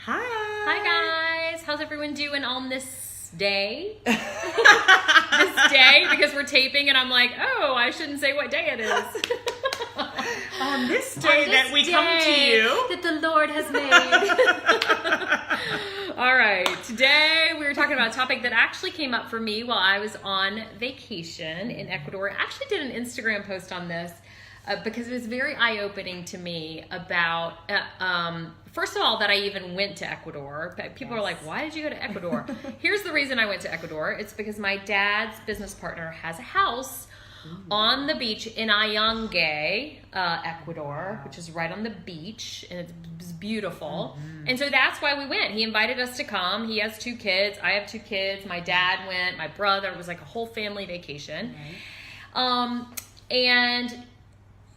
Hi. Hi guys, how's everyone doing on this day? This day, because we're taping and I'm like, oh, I shouldn't say what day it is. On this day that we come to you. That the Lord has made. All right, today we were talking about a topic that actually came up for me while I was on vacation in Ecuador. I actually did an Instagram post on this because it was very eye-opening to me about, first of all, that I even went to Ecuador. People are like, why did you go to Ecuador? Here's the reason I went to Ecuador. It's because my dad's business partner has a house on the beach in Ayangue, Ecuador, which is right on the beach, and it's beautiful. And so that's why we went. He invited us to come. He has 2 kids. I have 2 kids. My dad went. My brother. It was like a whole family vacation. And,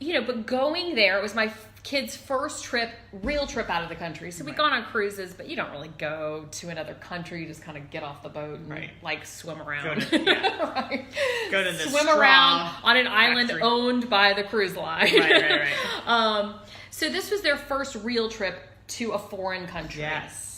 you know, but going there, it was my kids' first real trip out of the country. So we've gone on cruises, but you don't really go to another country. You just kind of get off the boat and like swim around. Go to the swim around on an island owned by the cruise line. Right. So this was their first real trip to a foreign country. Yes.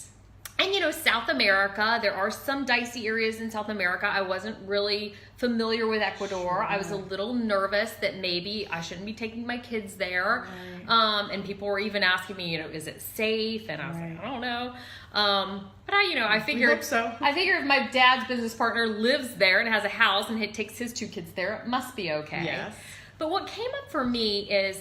And, you know, South America, there are some dicey areas in South America. I wasn't really familiar with Ecuador. I was a little nervous that maybe I shouldn't be taking my kids there. And people were even asking me, you know, is it safe? And I was like, I don't know. But I figured, hope so. I figure if my dad's business partner lives there and has a house and takes his 2 kids there, it must be okay. Yes. But what came up for me is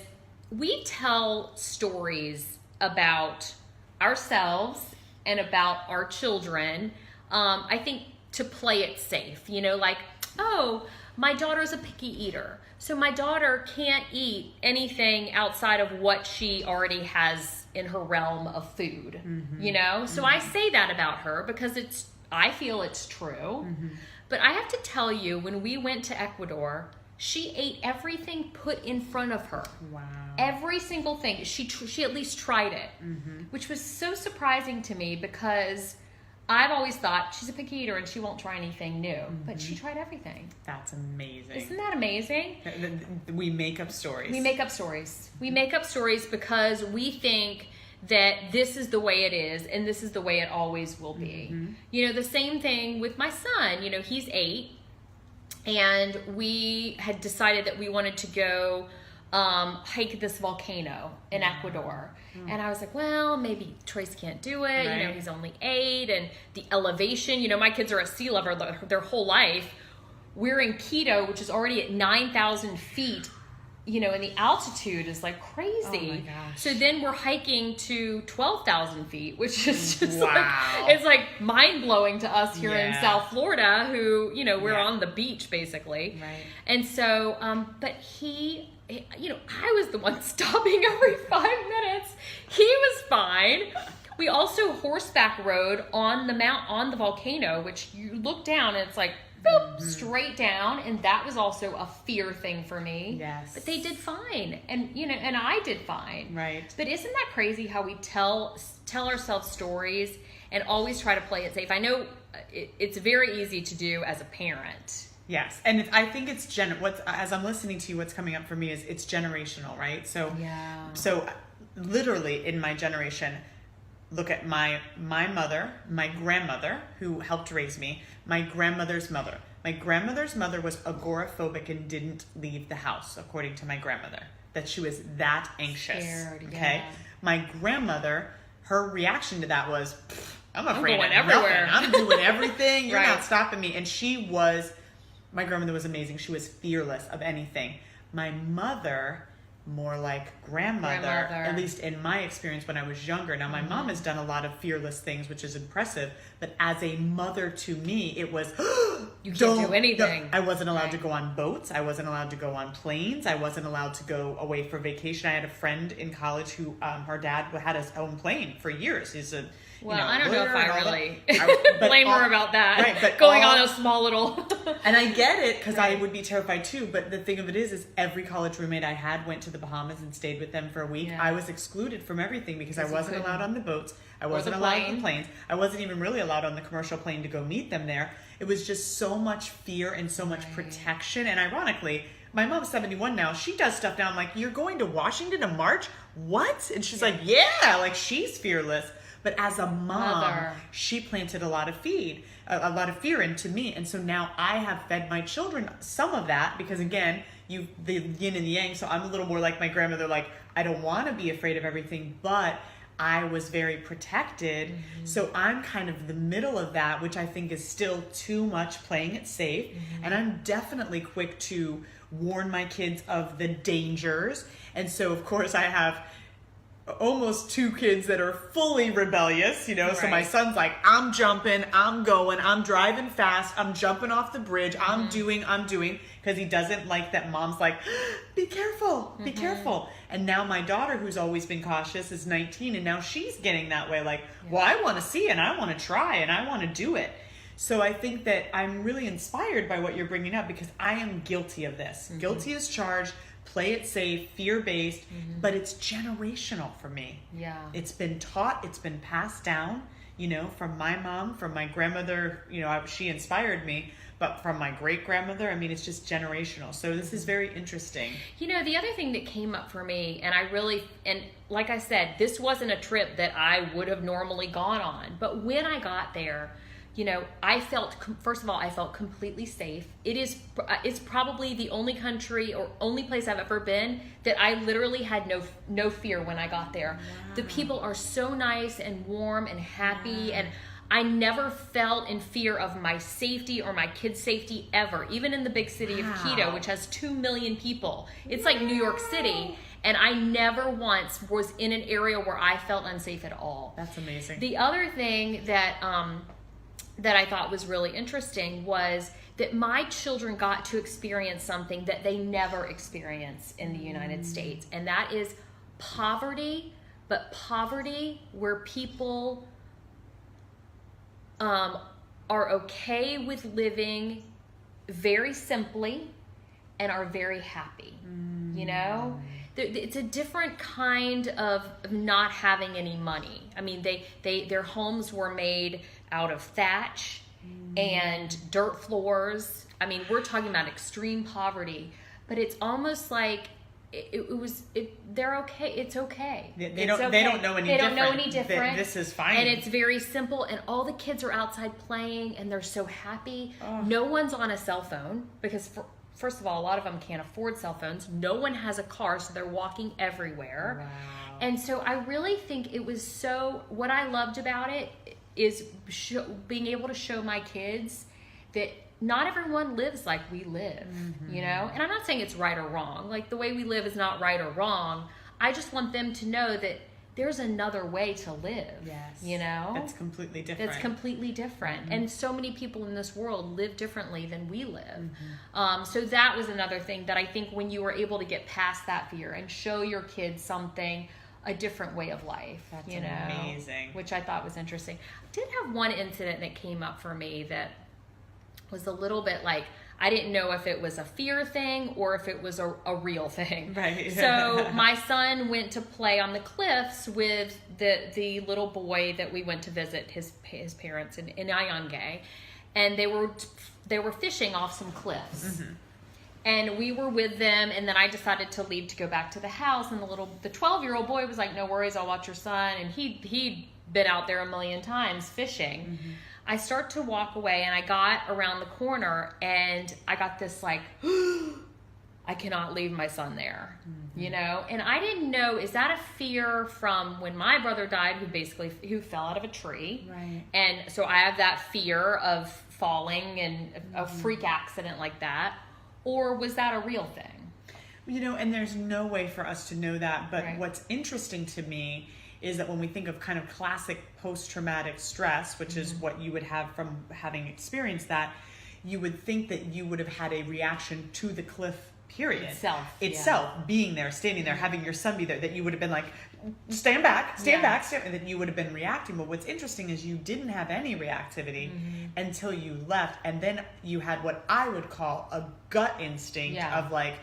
we tell stories about ourselves and about our children, I think to play it safe, you know, like, oh, my daughter's a picky eater. So my daughter can't eat anything outside of what she already has in her realm of food, you know? So I say that about her because I feel it's true. But I have to tell you, when we went to Ecuador, she ate everything put in front of her. Wow. Every single thing. She at least tried it, which was so surprising to me because I've always thought she's a picky eater and she won't try anything new. But she tried everything. That's amazing. Isn't that amazing? We make up stories. We make up stories. We make up stories because we think that this is the way it is and this is the way it always will be. You know, the same thing with my son. You know, he's 8. And we had decided that we wanted to go hike this volcano in Ecuador. And I was like, well, maybe Trace can't do it. You know, he's only 8. And the elevation, you know, my kids are at sea level their whole life. We're in Quito, which is already at 9,000 feet. You know, and the altitude is like crazy. Oh my gosh. So then we're hiking to 12,000 feet, which is just wow. it's like mind blowing to us here in South Florida, who, you know, we're on the beach basically. And so, but he, you know, I was the one stopping every 5 minutes. He was fine. We also horseback rode on the volcano, which you look down and it's like, boop, straight down, and that was also a fear thing for me. Yes. But they did fine, and you know, and I did fine. Right. But isn't that crazy how we tell ourselves stories and always try to play it safe? I know it's very easy to do as a parent. Yes, and I think it's as I'm listening to you, what's coming up for me is it's generational, right? So so literally in my generation, look at my mother, my grandmother, who helped raise me, my grandmother's mother. My grandmother's mother was agoraphobic and didn't leave the house, according to my grandmother, that she was that anxious. Scared, okay? My grandmother, her reaction to that was, I'm afraid of everywhere. Nothing. I'm doing everything. You're not stopping me. And my grandmother was amazing. She was fearless of anything. My mother, more like grandmother, at least in my experience when I was younger. Now, my mom has done a lot of fearless things, which is impressive, but as a mother to me, it was, you can't do anything. I wasn't allowed to go on boats. I wasn't allowed to go on planes. I wasn't allowed to go away for vacation. I had a friend in college who, her dad had his own plane for years. He's a, I don't know if I really blame her about that. Right, but going on a small little... And I get it, because I would be terrified too, but the thing of it is every college roommate I had went to the Bahamas and stayed with them for a week. I was excluded from everything because I wasn't allowed on the boats. I wasn't allowed on the planes. I wasn't even really allowed on the commercial plane to go meet them there. It was just so much fear and so much protection. And ironically, my mom's 71 now. She does stuff now. I'm like, you're going to Washington to march? What? And she's like, yeah, like she's fearless. But as a mom, she planted a lot of fear into me. And so now I have fed my children some of that because, again, the yin and the yang. So I'm a little more like my grandmother, like, I don't want to be afraid of everything, but I was very protected. So I'm kind of the middle of that, which I think is still too much, playing it safe. And I'm definitely quick to warn my kids of the dangers. And so, of course, I have almost 2 kids that are fully rebellious, so my son's like, I'm jumping, I'm going, I'm driving fast, I'm jumping off the bridge, I'm doing, because he doesn't like that mom's like, be careful, be careful. And now my daughter, who's always been cautious, is 19, and now she's getting that way, like, well, I want to see and I want to try and I want to do it. So I think that I'm really inspired by what you're bringing up, because I am guilty of this. Guilty as charged. Play it safe, fear-based, but it's generational for me. Yeah. It's been taught, it's been passed down, from my mom, from my grandmother, she inspired me, but from my great-grandmother, I mean, it's just generational. So this is very interesting. The other thing that came up for me, and like I said, this wasn't a trip that I would have normally gone on, but when I got there, I felt, first of all, I felt completely safe. It's probably the only country or only place I've ever been that I literally had no fear when I got there. Wow. The people are so nice and warm and happy, and I never felt in fear of my safety or my kids' safety ever, even in the big city of Quito, which has 2 million people. It's like New York City. And I never once was in an area where I felt unsafe at all. That's amazing. The other thing that I thought was really interesting was that my children got to experience something that they never experience in the United States. And that is poverty, but poverty where people are okay with living very simply and are very happy, It's a different kind of not having any money. I mean, their homes were made out of thatch and dirt floors. I mean, we're talking about extreme poverty, but it's almost like they're okay. It's okay. They don't know any different. This is fine. And it's very simple. And all the kids are outside playing and they're so happy. Oh. No one's on a cell phone because first of all, a lot of them can't afford cell phones. No one has a car, so they're walking everywhere. Wow. And so I really think it was what I loved about it is being able to show my kids that not everyone lives like we live, And I'm not saying it's right or wrong. Like, the way we live is not right or wrong. I just want them to know that there's another way to live. Yes. That's completely different. And so many people in this world live differently than we live. So that was another thing that I think when you were able to get past that fear and show your kids a different way of life. That's amazing. Which I thought was interesting. I did have one incident that came up for me that was a little bit like, I didn't know if it was a fear thing or if it was a real thing. Right. So my son went to play on the cliffs with the little boy that we went to visit his parents in Ayangay, and they were fishing off some cliffs. And we were with them, and then I decided to leave to go back to the house, and the 12-year-old boy was like, no worries, I'll watch your son, and he'd been out there a million times fishing. I start to walk away, and I got around the corner, and I got this like, I cannot leave my son there, And I didn't know, is that a fear from when my brother died, who fell out of a tree? Right. And so I have that fear of falling and a freak accident like that. Or was that a real thing? And there's no way for us to know that. But what's interesting to me is that when we think of kind of classic post-traumatic stress, which is what you would have from having experienced that, you would think that you would have had a reaction to the cliff period. Itself, being there, standing there, having your son be there, that you would have been like, stand back, and that you would have been reacting. But what's interesting is you didn't have any reactivity until you left. And then you had what I would call a gut instinct of like,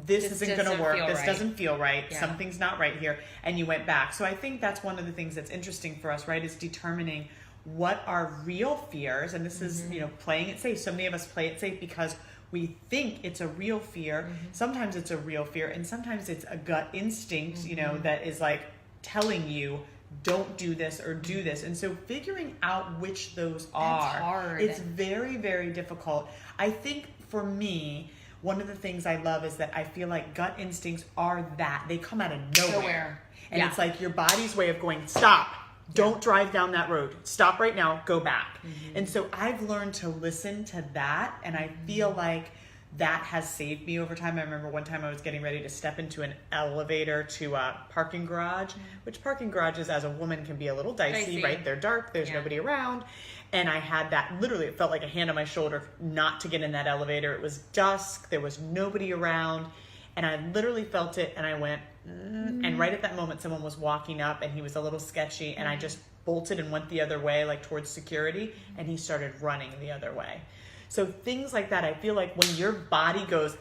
this isn't going to work. This doesn't feel right. Yeah. Something's not right here. And you went back. So I think that's one of the things that's interesting for us, right? Is determining what are real fears. And this is, playing it safe. So many of us play it safe because we think it's a real fear. Sometimes it's a real fear. And sometimes it's a gut instinct, that is like telling you don't do this or do this. And so figuring out which those That's are, hard. it's very, very difficult. I think for me, one of the things I love is that I feel like gut instincts are that. They come out of nowhere. And it's like your body's way of going, stop. Don't drive down that road. Stop right now. Go back. And so I've learned to listen to that. And I feel like that has saved me over time. I remember one time I was getting ready to step into an elevator to a parking garage, which parking garages as a woman can be a little dicey, right? They're dark. There's nobody around. And I had that, literally, it felt like a hand on my shoulder not to get in that elevator. It was dusk. There was nobody around. And I literally felt it, and I went, and right at that moment, someone was walking up, and he was a little sketchy, and I just bolted and went the other way, like towards security, and he started running the other way. So things like that, I feel like when your body goes,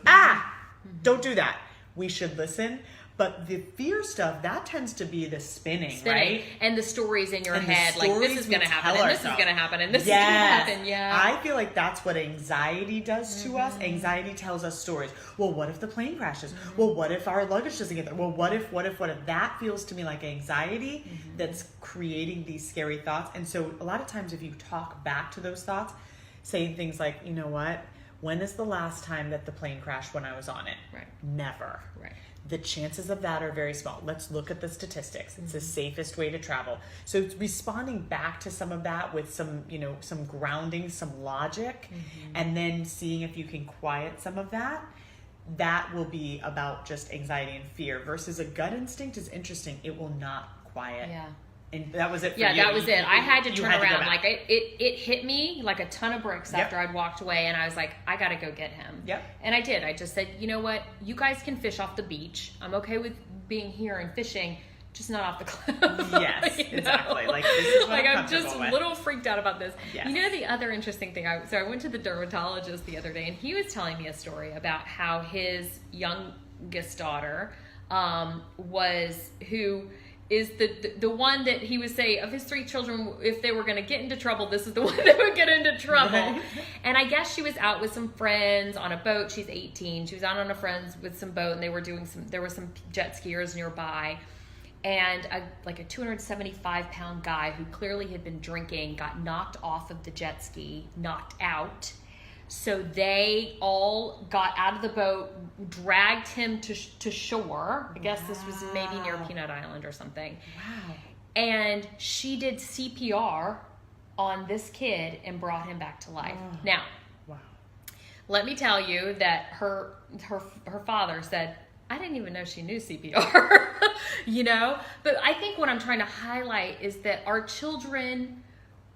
don't do that, we should listen. But the fear stuff, that tends to be the spinning, right? And the stories in your head, like this is going to happen, and this is going to happen, and this is going to happen. I feel like that's what anxiety does to us. Anxiety tells us stories. Well, what if the plane crashes? Well, what if our luggage doesn't get there? Well, what if? That feels to me like anxiety that's creating these scary thoughts. And so a lot of times if you talk back to those thoughts, saying things like, you know what? When is the last time that the plane crashed when I was on it? Right. Never. Right. The chances of that are very small. Let's look at the statistics. It's the safest way to travel. So it's responding back to some of that with some, some grounding, some logic, and then seeing if you can quiet some of that. That will be about just anxiety and fear versus a gut instinct is interesting. It will not quiet. Yeah. And that was it for you. Yeah, that was it. I had to turn around. Like it hit me like a ton of bricks after I'd walked away, and I was like, I got to go get him. Yep. And I did. I just said, you know what? You guys can fish off the beach. I'm okay with being here and fishing, just not off the cliff. Yes, exactly. Like this is what I'm just a little freaked out about this. Yes. You know, the other interesting thing, I went to the dermatologist the other day, and he was telling me a story about how his youngest daughter is the one that he would say of his 3 children, if they were going to get into trouble, this is the one that would get into trouble. Right. And I guess she was out with some friends on a boat. She's 18. She was out on a friends with some boat, and they were there were some jet skiers nearby. And a 275-pound guy who clearly had been drinking got knocked off of the jet ski, knocked out. So they all got out of the boat, dragged him to shore. I guess this was maybe near Peanut Island or something. Wow. And she did CPR on this kid and brought him back to life. Oh. Now, let me tell you that her father said, I didn't even know she knew CPR, But I think what I'm trying to highlight is that our children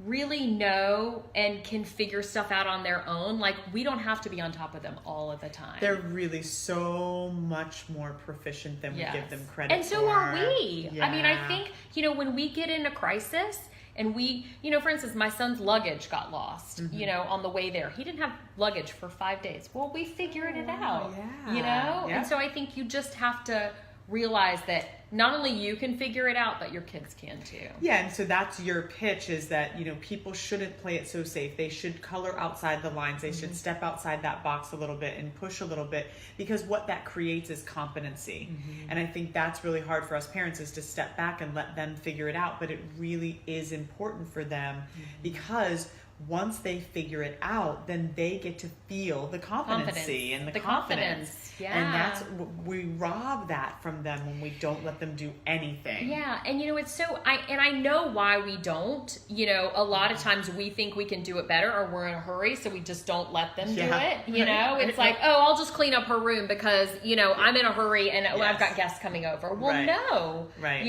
really know and can figure stuff out on their own. Like, we don't have to be on top of them all of the time. They're really so much more proficient than we give them credit for. And so are we. Yeah. I mean, I think, when we get into crisis and we, for instance, my son's luggage got lost, on the way there. He didn't have luggage for 5 days. Well, we figured it out, Yeah. And so I think you just have to realize that not only you can figure it out, but your kids can too. Yeah, and so that's your pitch, is that, people shouldn't play it so safe. They should color outside the lines. They should step outside that box a little bit and push a little bit, because what that creates is competency. And I think that's really hard for us parents, is to step back and let them figure it out. But it really is important for them, because once they figure it out, then they get to feel the competency and the confidence. Yeah. And that's, we rob that from them when we don't let them do anything. Yeah. And it's so, I know why we don't. A lot of times we think we can do it better, or we're in a hurry, so we just don't let them do it. It's like, oh, I'll just clean up her room because, I'm in a hurry and I've got guests coming over. Well, no. Right.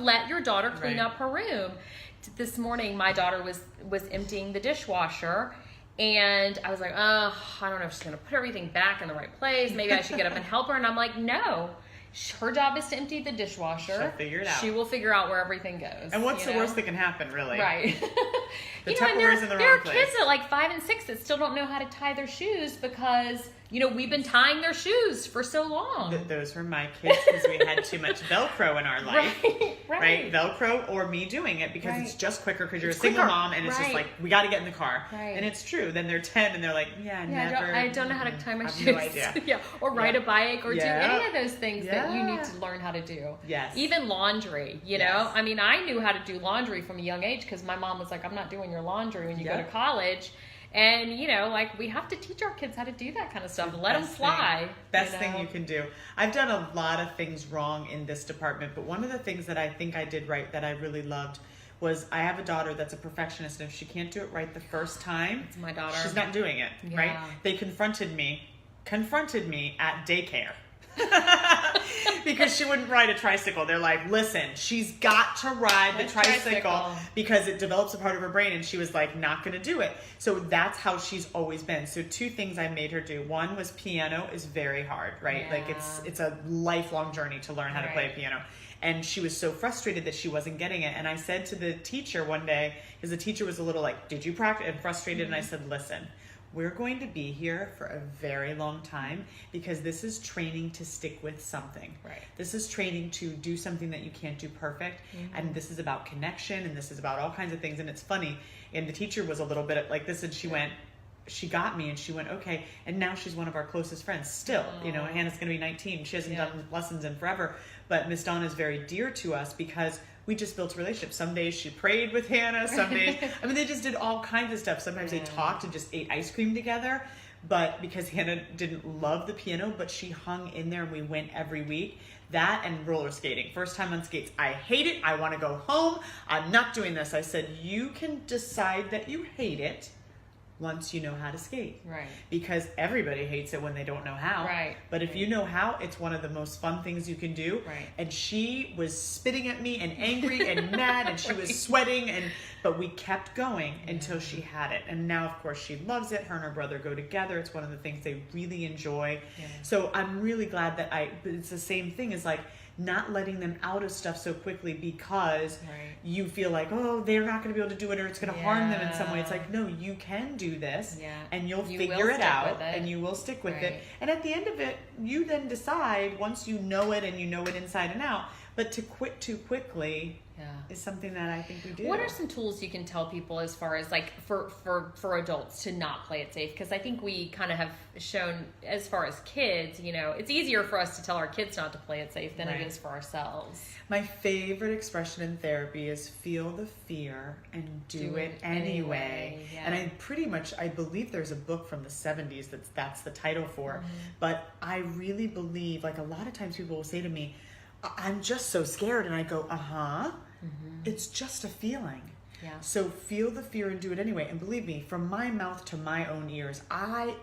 Let your daughter clean up her room. This morning, my daughter was emptying the dishwasher, and I was like, oh, I don't know if she's going to put everything back in the right place. Maybe I should get up and help her. And I'm like, no. Her job is to empty the dishwasher. She'll figure it out. She will figure out where everything goes. And what's the worst that can happen, really? Right. The Tupperware's in the wrong place. There are kids at 5 and 6 that still don't know how to tie their shoes because we've been tying their shoes for so long. Those were my kids because we had too much Velcro in our life. Right. Velcro or me doing it because it's just quicker because you're a single mom and it's just like, we got to get in the car. Right. And it's true. Then they're 10 and they're like, never. I don't know how to tie my shoes. No idea. Or ride a bike or do any of those things that you need to learn how to do. Yes. Even laundry, you know? I mean, I knew how to do laundry from a young age because my mom was like, I'm not doing your laundry when you go to college. And, we have to teach our kids how to do that kind of stuff. Let them fly. Best thing you can do. I've done a lot of things wrong in this department, but one of the things that I think I did right that I really loved was I have a daughter that's a perfectionist, and if she can't do it right the first time, it's my daughter. She's not doing it, right? They confronted me at daycare. Because she wouldn't ride a tricycle. They're like, listen, she's got to ride the tricycle because it develops a part of her brain, and she was like, not going to do it. So that's how she's always been. So 2 things I made her do. One was piano is very hard, right? Like it's a lifelong journey to learn how to play a piano. And she was so frustrated that she wasn't getting it. And I said to the teacher one day, because the teacher was a little like, did you practice? And frustrated. And I said, listen, we're going to be here for a very long time because this is training to stick with something. Right. This is training to do something that you can't do perfect. And this is about connection, and this is about all kinds of things. And it's funny. And the teacher was a little bit like this, and she got me and she went, okay. And now she's one of our closest friends still. Hannah's going to be 19. She hasn't done lessons in forever. But Miss Dawn is very dear to us because we just built a relationship. Some days she prayed with Hannah. Some days, they just did all kinds of stuff. Sometimes they talked and just ate ice cream together. But because Hannah didn't love the piano, but she hung in there and we went every week. That and roller skating. First time on skates. I hate it. I want to go home. I'm not doing this. I said, you can decide that you hate it once you know how to skate. Right. Because everybody hates it when they don't know how. Right. But if you know how, it's one of the most fun things you can do. Right. And she was spitting at me and angry and mad and she was sweating but we kept going until she had it. And now, of course, she loves it. Her and her brother go together. It's one of the things they really enjoy. Yeah. So I'm really glad that but it's the same thing as like, not letting them out of stuff so quickly because you feel like, oh, they're not going to be able to do it or it's going to harm them in some way. It's like, no, you can do this and you'll figure it out and you will stick with it. And at the end of it, you then decide once you know it and you know it inside and out. But to quit too quickly is something that I think we do. What are some tools you can tell people as far as like for adults to not play it safe? Because I think we kind of have shown as far as kids, it's easier for us to tell our kids not to play it safe than it is for ourselves. My favorite expression in therapy is feel the fear and do it anyway. Yeah. And I believe there's a book from the 70s that's the title for. But I really believe, like a lot of times people will say to me, I'm just so scared. And I go, it's just a feeling. Yeah. So feel the fear and do it anyway. And believe me, from my mouth to my own ears, I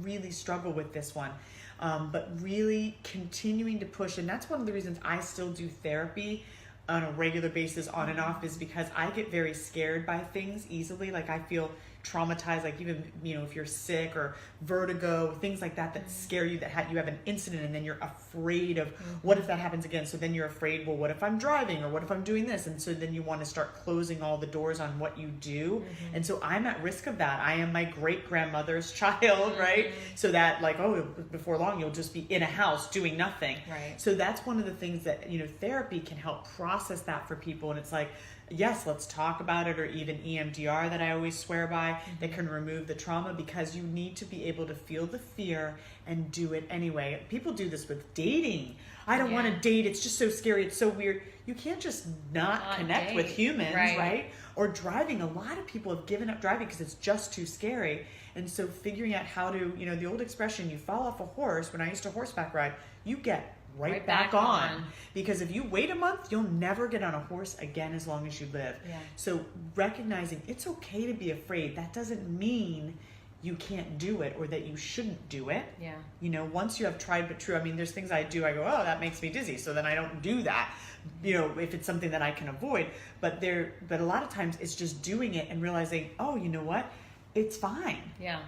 really struggle with this one. But really continuing to push. And that's one of the reasons I still do therapy on a regular basis on and off is because I get very scared by things easily. Like I feel traumatized, like even, if you're sick or vertigo, things like that scare you, that you have an incident and then you're afraid of what if that happens again? So then you're afraid, well, what if I'm driving or what if I'm doing this? And so then you want to start closing all the doors on what you do. And so I'm at risk of that. I am my great grandmother's child, right? So that like, before long, you'll just be in a house doing nothing. Right. So that's one of the things that, therapy can help process that for people. And it's like, yes, let's talk about it, or even EMDR that I always swear by that can remove the trauma, because you need to be able to feel the fear and do it anyway. People do this with dating. I don't want to date. It's just so scary. It's so weird. You can't just not connect with humans, right? Or driving. A lot of people have given up driving because it's just too scary. And so figuring out how to, the old expression, you fall off a horse. When I used to horseback ride, you get right back on. Because if you wait a month, you'll never get on a horse again as long as you live. Yeah. So recognizing it's okay to be afraid, that doesn't mean you can't do it or that you shouldn't do it. Yeah. Once you have tried but true, there's things I do, I go, oh, that makes me dizzy, so then I don't do that. If it's something that I can avoid. But a lot of times it's just doing it and realizing, oh, you know what? It's fine. Yeah.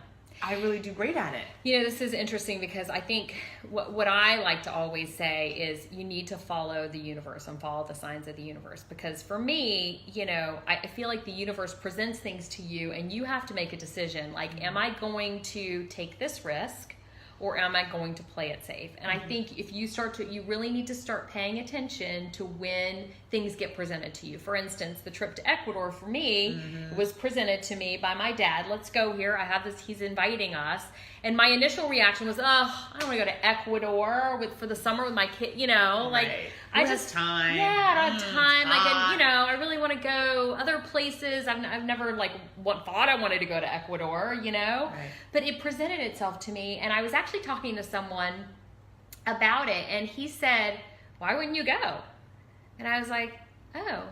I really do great at it. This is interesting because I think what I like to always say is you need to follow the universe and follow the signs of the universe. Because for me, I feel like the universe presents things to you and you have to make a decision. Like, am I going to take this risk or am I going to play it safe? And I think if you you really need to start paying attention to when things get presented to you. For instance, the trip to Ecuador for me was presented to me by my dad. Let's go here. I have this, he's inviting us. And my initial reaction was, I don't want to go to Ecuador for the summer with my kid, like I just time. Yeah, I don't have time. Like, and, I really want to go other places. I've never thought I wanted to go to Ecuador, Right. But it presented itself to me, and I was actually talking to someone about it, and he said, "Why wouldn't you go?" And I was like, "Oh,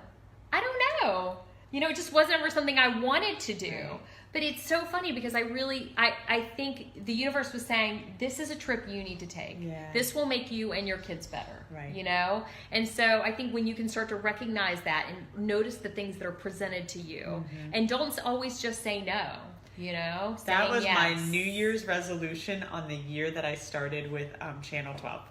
I don't know. It just wasn't ever something I wanted to do." Right. But it's so funny because I think the universe was saying, this is a trip you need to take. Yeah. This will make you and your kids better, right. And so I think when you can start to recognize that and notice the things that are presented to you, and don't always just say no, That was yes. my New Year's resolution on the year that I started with Channel 12.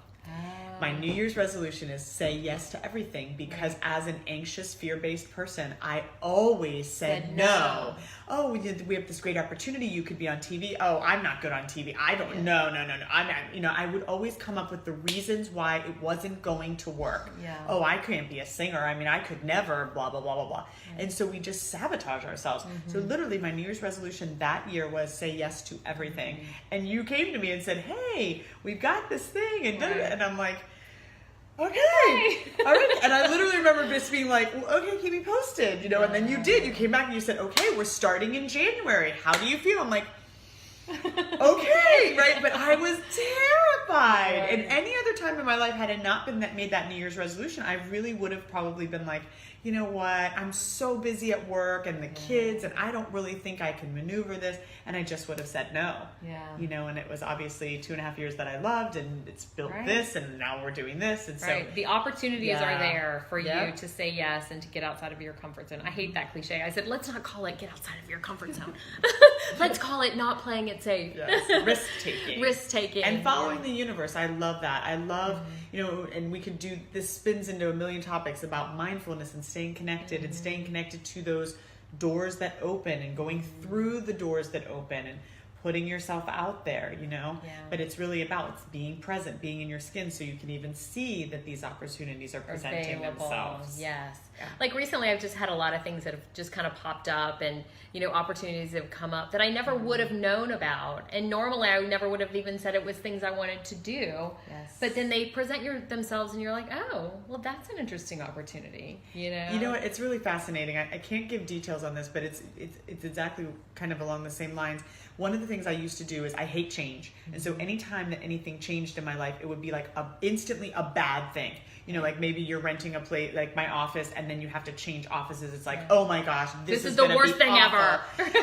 My New Year's resolution is say yes to everything, because as an anxious, fear-based person, I always said no. Oh, we have this great opportunity. You could be on TV. Oh, I'm not good on TV. I don't. No. I'm not. I would always come up with the reasons why it wasn't going to work. Yeah. Oh, I couldn't be a singer. I could never. Blah blah blah blah blah. And so we just sabotage ourselves. So literally, my New Year's resolution that year was say yes to everything. And you came to me and said, "Hey, we've got this thing," and I'm like, okay, all right. And I literally remember just being like, well, okay, keep me posted, and then you did. You came back and you said, okay, we're starting in January. How do you feel? I'm like, okay, right? But I was terrified. Right. And any other time in my life, had it not been made that New Year's resolution, I really would have probably been like, you know what, I'm so busy at work and the kids, and I don't really think I can maneuver this. And I just would have said no. Yeah. And it was obviously 2.5 years that I loved, and it's built this, and now we're doing this. And so the opportunities are there for you to say yes and to get outside of your comfort zone. I hate that cliche. I said, let's not call it get outside of your comfort zone. Let's call it not playing it safe. Yes. Risk-taking. Risk-taking. And following the universe. I love that. I love, and we could do, this spins into a million topics about mindfulness and staying connected and staying connected to those doors that open and going through the doors that open and putting yourself out there, but it's really about being present, being in your skin, so you can even see that these opportunities are presenting themselves. Yes. Yeah. Like recently I've just had a lot of things that have just kind of popped up, and opportunities that have come up that I never would have known about, and normally I never would have even said it was things I wanted to do. Yes. But then they present themselves and you're like, oh, well, that's an interesting opportunity. You know what, it's really fascinating. I can't give details on this, but it's exactly kind of along the same lines. One of the things I used to do is I hate change. And so anytime that anything changed in my life, it would be like instantly a bad thing. Like maybe you're renting a place, like my office, and then you have to change offices. It's like, oh my gosh, this is the worst thing ever.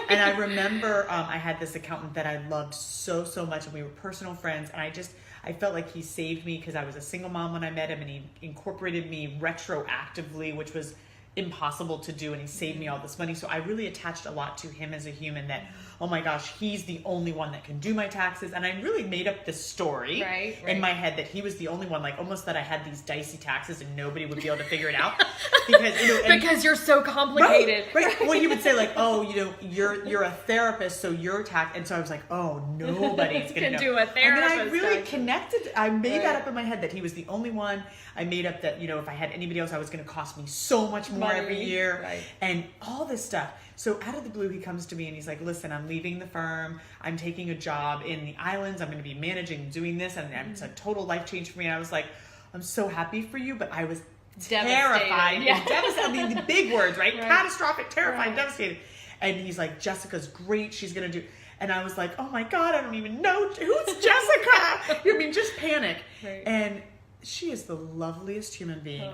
And I remember I had this accountant that I loved so much, and we were personal friends. And I felt like he saved me because I was a single mom when I met him, and he incorporated me retroactively, which was impossible to do, and he saved me all this money. So I really attached a lot to him as a human, that, oh my gosh, he's the only one that can do my taxes. And I really made up this story in my head that he was the only one, like almost that I had these dicey taxes and nobody would be able to figure it out because you're so complicated. Right. Well, he would say like, oh, you're a therapist, so you're tax. And so I was like, oh, nobody's going to do a therapist. And then I really connected. I made that up in my head that he was the only one. I made up that, if I had anybody else, I was going to cost me so much more every year, and all this stuff. So out of the blue, he comes to me and he's like, listen, I'm leaving the firm. I'm taking a job in the islands. I'm going to be managing, doing this. And it's a total life change for me. And I was like, I'm so happy for you. But I was terrified. Yeah. Devastated. The big words, right? Catastrophic, terrified, devastated. And he's like, Jessica's great. She's going to do. And I was like, oh my God, I don't even know. Who's Jessica? Just panic. Right. And she is the loveliest human being.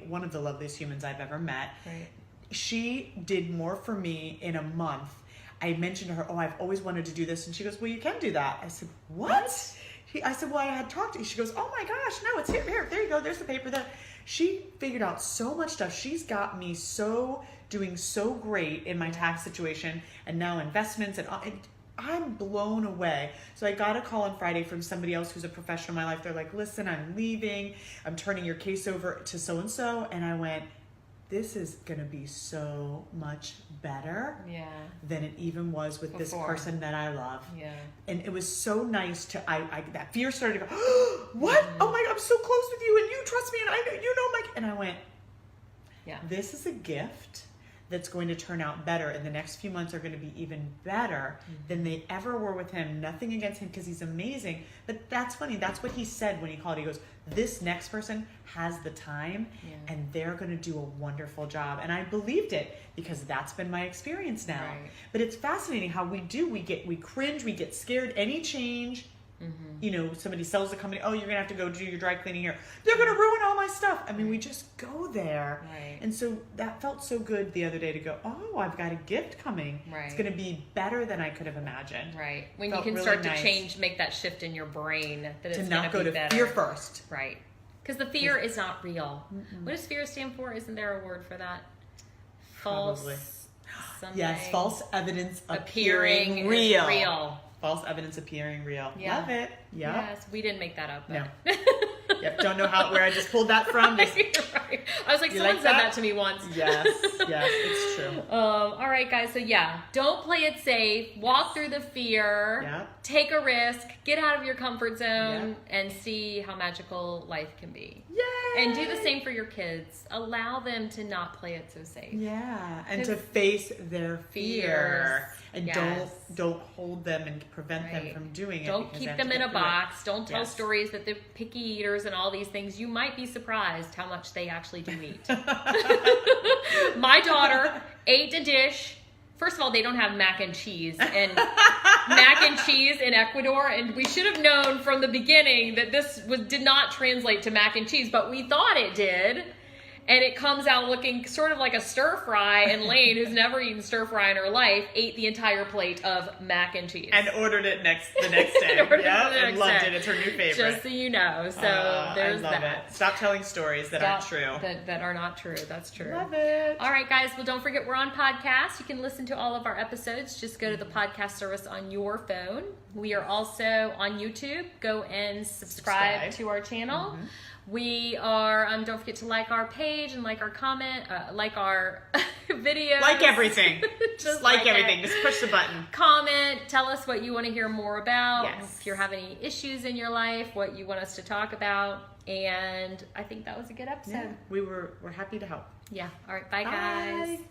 One of the loveliest humans I've ever met. Right. She did more for me in a month. I mentioned to her, I've always wanted to do this. And she goes, well, you can do that. I said, what? I said, well, I had talked to you. She goes, oh my gosh, no, it's here. There you go. There's the paper there. She figured out so much stuff. She's got me doing so great in my tax situation, and now investments, and I'm blown away. So I got a call on Friday from somebody else who's a professional in my life. They're like, listen, I'm leaving. I'm turning your case over to so-and-so. And I went, this is going to be so much better than it even was with this person that I love. Yeah. And it was so nice to, I that fear started to go, oh, what? Oh my God, I'm so close with you and you trust me and I know, you know my, and I went, this is a gift that's going to turn out better, and the next few months are going to be even better than they ever were with him. Nothing against him because he's amazing, but that's funny. That's what he said when he called. He goes, this next person has the time and they're going to do a wonderful job. And I believed it because that's been my experience now. Right. But it's fascinating how we cringe, we get scared. Any change, you know, somebody sells a company, oh, you're going to have to go do your dry cleaning here. They're going to ruin all my stuff. I mean, we just go there. Right. And so that felt so good the other day to go, oh, I've got a gift coming. Right. It's going to be better than I could have imagined. Right. When Felt you can really start nice to change, make that shift in your brain that it's to going not go be to better. fear first. Right. Because the fear is not real. What does fear stand for? Isn't there a word for that? False. Probably. Something. Yes, false evidence appearing real. Real. False evidence appearing real. Yeah. Love it. Yep. Yes, we didn't make that up. No. But. Yep. Don't know where I just pulled that from. Right. I was like, You someone like said that? that to me once. Yes, it's true. All right, guys. So don't play it safe. Walk through the fear. Yep. Take a risk. Get out of your comfort zone and see how magical life can be. Yay! And do the same for your kids. Allow them to not play it so safe. Yeah, and to face their fear. And don't hold them and prevent them from doing it. Don't keep them in a box. Don't tell stories that they're picky eaters and all these things. You might be surprised how much they actually do eat. My daughter ate a dish. First of all, they don't have mac and cheese in Ecuador, and we should have known from the beginning that this did not translate to mac and cheese, but we thought it did. And it comes out looking sort of like a stir fry, and Lane, who's never eaten stir fry in her life, ate the entire plate of mac and cheese. And ordered it the next day. And loved it. It's her new favorite. Just so you know. So there's I love that. it. Stop telling stories that aren't true. That are not true. That's true. Love it. All right, guys. Well, don't forget we're on podcast. You can listen to all of our episodes. Just go to the podcast service on your phone. We are also on YouTube. Go and subscribe to our channel. We are, don't forget to like our page and like our comment, like our videos. Like everything. Just like everything. It. Just push the button. Comment. Tell us what you want to hear more about. Yes. If you're having any issues in your life, what you want us to talk about. And I think that was a good episode. Yeah, we're happy to help. Yeah. All right. Bye, guys. Bye.